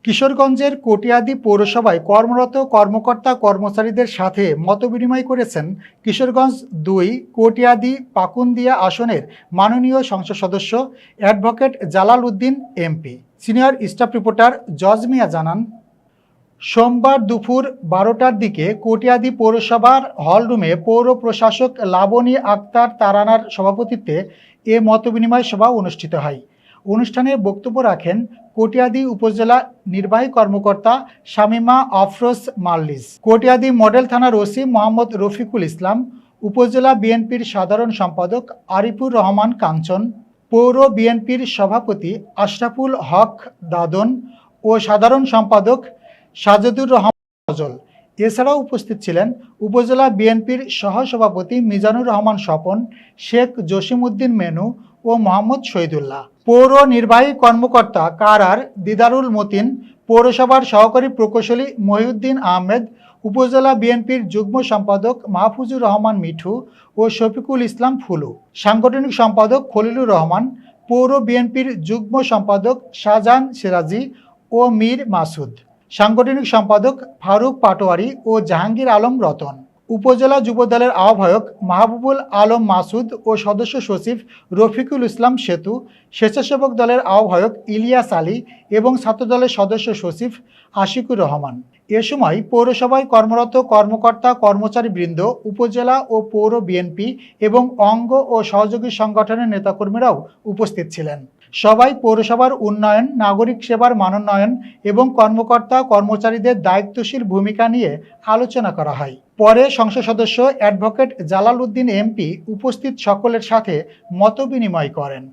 কিশোরগঞ্জের কটিয়াদী পৌরসভায় কর্মরত কর্মকর্তা কর্মচারীদের সাথে মতবিনিময় করেছেন কিশোরগঞ্জ ২ কটিয়াদী পাকুন্দিয়া আসনের মাননীয় সংসদ সদস্য advocate Jalal Uddin MP. Senior staff reporter জজ মিয়া জানান, সোমবার দুপুর ১২টার দিকে কটিয়াদী পৌরসভার হলরুমে পৌর প্রশাসক লাবনী আক্তার তারানার সভাপতিত্বে এ মতবিনিময় সভা অনুষ্ঠিত হয়। অনুষ্ঠানে বক্তব্য রাখেন কটিয়াদী উপজেলা নির্বাহী কর্মকর্তা শামিমা আফরোজ মাল্লিস, কটিয়াদী মডেল থানার ওসি মোহাম্মদ রফিকুল ইসলাম, উপজেলা বিএনপির সাধারণ সম্পাদক আরিফুর রহমান কাঞ্চন, পৌর বিএনপির সভাপতি আশরাফুল হক দাদন ও সাধারণ সম্পাদক সাজেদুর রহমান ফজল। এছাড়াও উপস্থিত ছিলেন উপজেলা বিএনপির সহসভাপতি মিজানুর রহমান স্বপন, শেখ জসিমউদ্দিন মেনু ও মোহাম্মদ শহীদুল্লাহ। পৌর নির্বাহী কর্মকর্তা কারার দিদারুল মতিন, পৌরসভার সহকারী প্রকৌশলী মহিউদ্দিন আহমেদ, উপজেলা বিএনপির যুগ্ম সম্পাদক মাহফুজুর রহমান মিঠু ও শফিকুল ইসলাম ফুলু, সাংগঠনিক সম্পাদক খলিলুর রহমান, পৌর বিএনপির যুগ্ম সম্পাদক শাহজাহান সিরাজি ও মীর মাসুদ, সাংগঠনিক সম্পাদক ফারুক পাটোয়ারি ও জাহাঙ্গীর আলম রতন, উপজেলা যুবদলের আহ্বায়ক মাহবুবুল আলম মাসুদ ও সদস্য সচিব রফিকুল ইসলাম সেতু, স্বেচ্ছাসেবক দলের আহ্বায়ক ইলিয়াস আলী এবং ছাত্রদলের সদস্য সচিব আশিকুর রহমান। এ সময় পৌরসভায় কর্মরত কর্মকর্তা কর্মচারীবৃন্দ, উপজেলা ও পৌর বিএনপি এবং অঙ্গ ও সহযোগী সংগঠনের নেতাকর্মীরাও উপস্থিত ছিলেন। সবাই পৌরসভার উন্নয়ন, নাগরিক সেবার মানোন্নয়ন এবং কর্মকর্তা কর্মচারীদের দায়িত্বশীল ভূমিকা নিয়ে আলোচনা করা হয়। পরে সংসদ সদস্য অ্যাডভোকেট জালাল উদ্দিন এমপি উপস্থিত সকলের সাথে মতবিনিময় করেন।